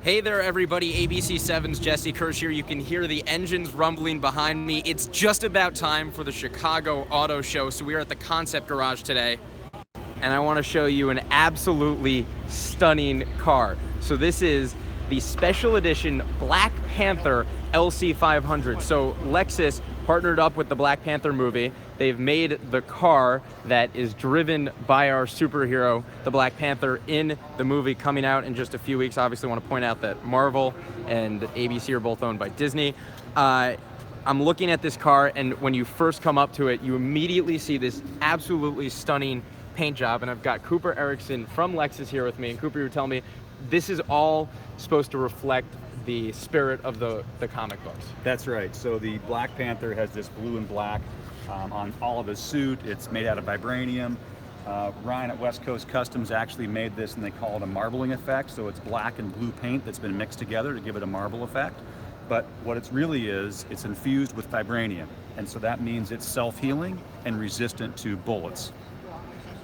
Hey there everybody, ABC7's Jesse Kirsch here. You can hear the engines rumbling behind me. It's just about time for the Chicago Auto Show, so we are at the Concept Garage today, and I want to show you an absolutely stunning car. So this is the special edition Black Panther LC500. So Lexus partnered up with the Black Panther movie. They've made the car that is driven by our superhero, the Black Panther, in the movie coming out in just a few weeks. Obviously, I want to point out that Marvel and ABC are both owned by Disney. I'm looking at this car, and when you first come up to it, you immediately see this absolutely stunning paint job. And I've got Cooper Erickson from Lexus here with me. And Cooper, you were telling me this is all supposed to reflect the spirit of the comic books. That's right. So the Black Panther has this blue and black on all of his suit. It's made out of vibranium. Ryan at West Coast Customs actually made this, and they call it a marbling effect. So it's black and blue paint that's been mixed together to give it a marble effect. But what it's really is, it's infused with vibranium. And so that means it's self-healing and resistant to bullets.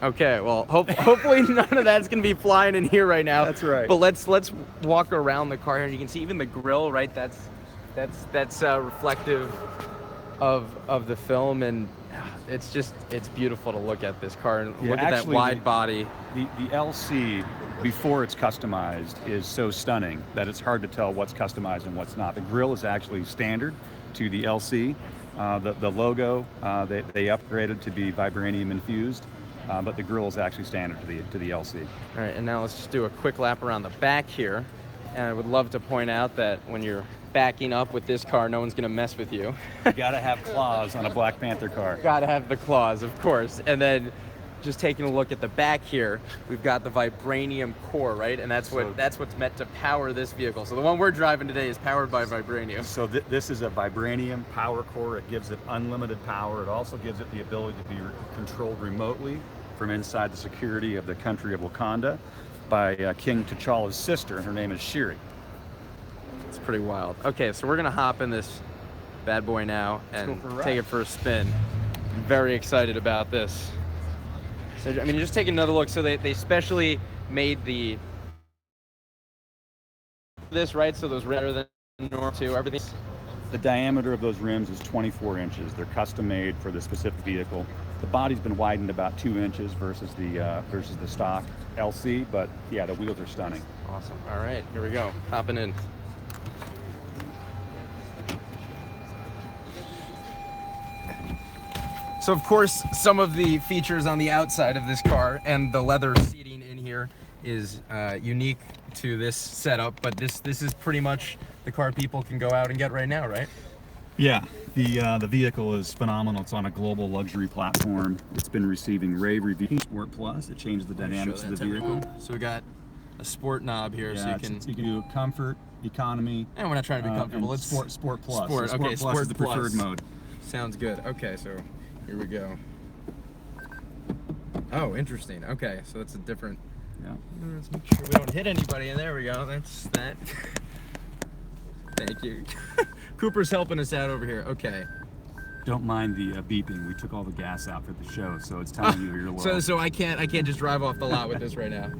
Okay, well, hopefully none of that's gonna be flying in here right now. That's right. But let's walk around the car here. You can see even the grille, right? That's reflective of the film, and it's beautiful to look at this car and look at that wide body. The LC, before it's customized, is so stunning that it's hard to tell what's customized and what's not. The grille is actually standard to the LC. The logo they upgraded to be vibranium infused. But the grille is actually standard to the LC. All right, and now let's just do a quick lap around the back here. And I would love to point out that when you're backing up with this car, no one's gonna mess with you. You gotta have claws on a Black Panther car. Gotta have the claws, of course. And then just taking a look at the back here, we've got the vibranium core, right? And that's what's meant to power this vehicle. So the one we're driving today is powered by vibranium. So this is a vibranium power core. It gives it unlimited power. It also gives it the ability to be controlled remotely from inside the security of the country of Wakanda by King T'Challa's sister, and her name is Shuri. It's pretty wild. Okay, so we're gonna hop in this bad boy now and take it for a spin. I'm very excited about this. So, I mean, just take another look. So they specially made this, right? So those rather than normal too, everything. The diameter of those rims is 24 inches. They're custom made for the specific vehicle. The body's been widened about 2 inches versus the stock LC, but yeah, the wheels are stunning. Awesome. All right, here we go. Hopping in. So of course, some of the features on the outside of this car and the leather seating in here is unique to this setup, but this is pretty much the car people can go out and get right now, right? Yeah, the vehicle is phenomenal. It's on a global luxury platform. It's been receiving rave reviews. Sport Plus, it changes the dynamics of the vehicle. So we got a sport knob here, so you can do comfort, economy. And we're not trying to be comfortable. It's Sport Plus. Sport, okay, Sport Plus is the preferred mode. Sounds good. Okay, so here we go. Oh, interesting. Okay, so that's a different. Yeah. Let's make sure we don't hit anybody. And there we go. That's that. Thank you. Cooper's helping us out over here. Okay. Don't mind the beeping. We took all the gas out for the show, so it's telling you you're low. So I can't just drive off the lot with this right now.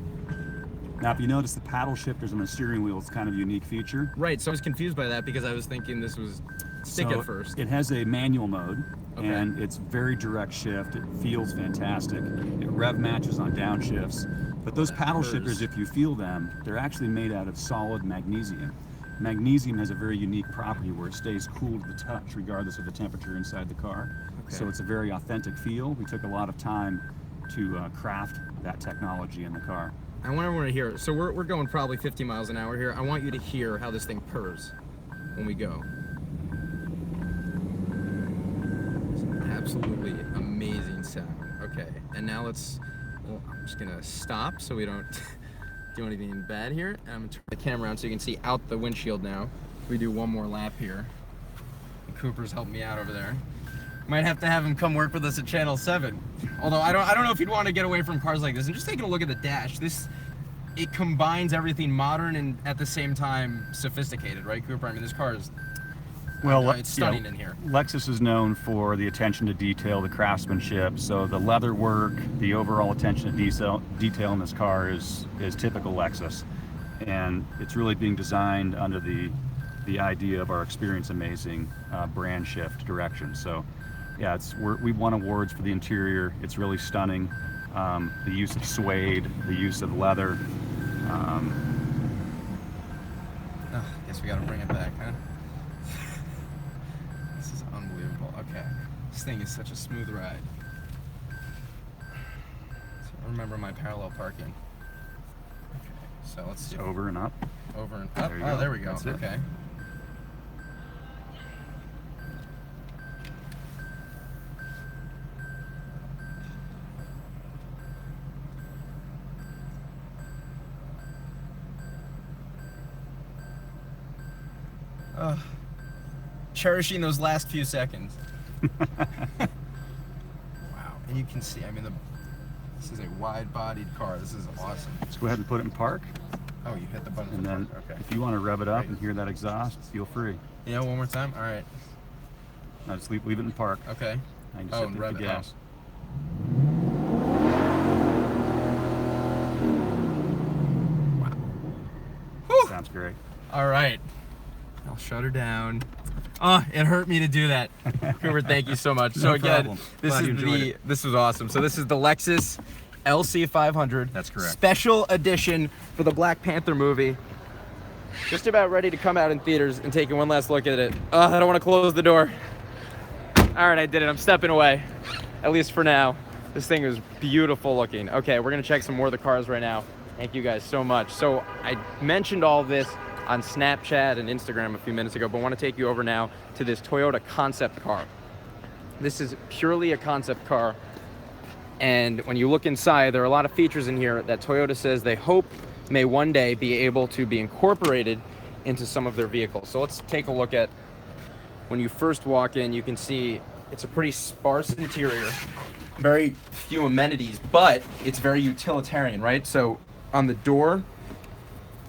Now, if you notice the paddle shifters on the steering wheel, it's kind of a unique feature. Right. So I was confused by that because I was thinking this was stick at first. It has a manual mode, and it's very direct shift. It feels fantastic. It rev matches on downshifts. But those paddle shifters, if you feel them, they're actually made out of solid magnesium. Magnesium has a very unique property where it stays cool to the touch regardless of the temperature inside the car. Okay. So it's a very authentic feel. We took a lot of time to craft that technology in the car. I want everyone to hear it. So we're going probably 50 miles an hour here. I want you to hear how this thing purrs when we go. It's an absolutely amazing sound. Okay, and now I'm just gonna stop so we don't do anything bad here. And I'm gonna turn the camera around so you can see out the windshield now. We do one more lap here. And Cooper's helping me out over there. Might have to have him come work with us at Channel 7. Although I don't know if he'd want to get away from cars like this. And just taking a look at the dash, it combines everything modern and at the same time sophisticated, right, Cooper? I mean, this car is it's stunning in here. Lexus is known for the attention to detail, the craftsmanship. So the leather work, the overall attention to detail in this car is typical Lexus. and it's really being designed under the idea of our Experience Amazing brand shift direction. So yeah, we won awards for the interior. It's really stunning. The use of suede, the use of leather. I guess we gotta bring it back, huh? This is unbelievable. Okay, this thing is such a smooth ride. So remember my parallel parking. Okay, so let's see. Over and up. Over and up. Oh, there we go. That's it. Okay. Cherishing those last few seconds. Wow, and you can see, I mean, this is a wide-bodied car. This is awesome. Let's go ahead and put it in park. Oh, you hit the button. And then okay. if you want to rev it up and hear that exhaust, feel free. You know, one more time? All right. Now just leave it in park. Okay. And just hit the gas. Wow. Whew. Sounds great. All right. I'll shut her down. Oh, it hurt me to do that. Cooper, thank you so much. So again, this was awesome. So this is the Lexus LC500. That's correct. Special edition for the Black Panther movie. Just about ready to come out in theaters and taking one last look at it. I don't want to close the door. All right, I did it. I'm stepping away, at least for now. This thing is beautiful looking. Okay, we're gonna check some more of the cars right now. Thank you guys so much. So I mentioned all this on Snapchat and Instagram a few minutes ago, but I want to take you over now to this Toyota concept car. This is purely a concept car, and when you look inside, there are a lot of features in here that Toyota says they hope may one day be able to be incorporated into some of their vehicles. So let's take a look at, when you first walk in, you can see it's a pretty sparse interior, very few amenities, but it's very utilitarian, right? So on the door,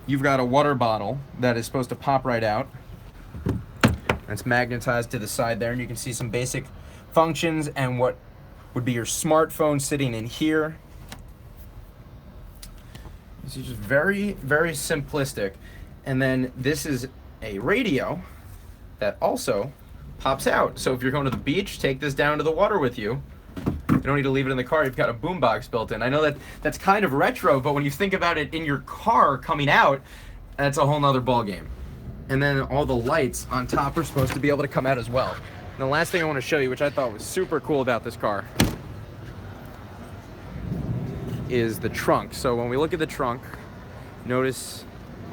you've got a water bottle that is supposed to pop right out. It's magnetized to the side there, and you can see some basic functions and what would be your smartphone sitting in here. This is just very, very simplistic. And then this is a radio that also pops out. So if you're going to the beach, take this down to the water with you. You don't need to leave it in the car. You've got a boombox built in. I know that that's kind of retro, but when you think about it in your car coming out, that's a whole nother ballgame. And then all the lights on top are supposed to be able to come out as well. And the last thing I want to show you, which I thought was super cool about this car, is the trunk. So when we look at the trunk, notice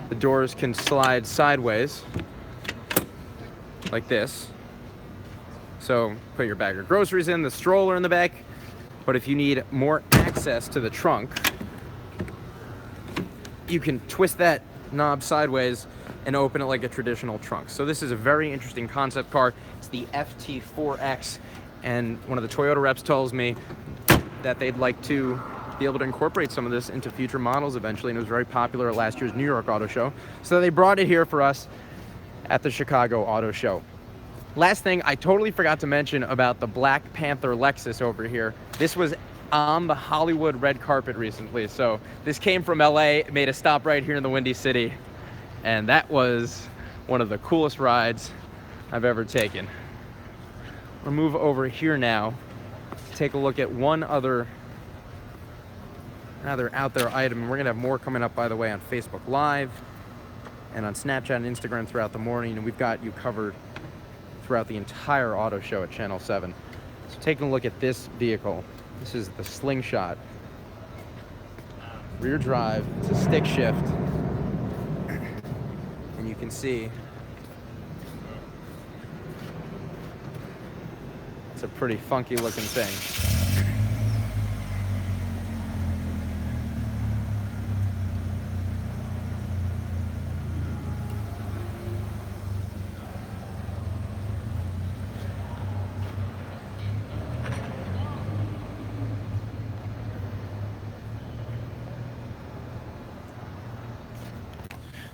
the doors can slide sideways like this. So put your bag of groceries in, the stroller in the back. But if you need more access to the trunk, you can twist that knob sideways and open it like a traditional trunk. So this is a very interesting concept car. It's the FT4X, and one of the Toyota reps tells me that they'd like to be able to incorporate some of this into future models eventually, and it was very popular at last year's New York Auto Show. So they brought it here for us at the Chicago Auto Show. Last thing, I totally forgot to mention about the Black Panther Lexus over here. This was on the Hollywood red carpet recently. So this came from LA, made a stop right here in the Windy City. And that was one of the coolest rides I've ever taken. We'll move over here now, take a look at one other out there item. And we're gonna have more coming up, by the way, on Facebook Live and on Snapchat and Instagram throughout the morning. And we've got you covered throughout the entire auto show at Channel 7. So taking a look at this vehicle, this is the Slingshot. Rear drive, it's a stick shift. And you can see it's a pretty funky looking thing.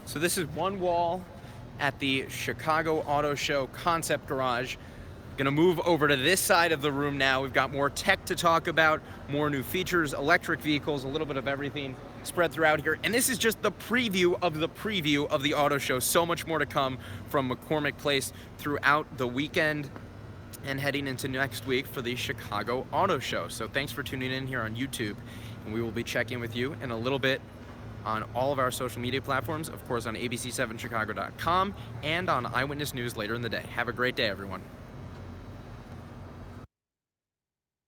So this is one wall at the Chicago Auto Show Concept Garage. Gonna move over to this side of the room now. We've got more tech to talk about, more new features, electric vehicles, a little bit of everything. spread throughout here. And this is just the preview of the auto show. So much more to come from McCormick Place throughout the weekend and heading into next week for the Chicago Auto Show. So thanks for tuning in here on YouTube, and we will be checking with you in a little bit on all of our social media platforms, of course on abc7chicago.com and on Eyewitness News later in the day. Have a great day, everyone.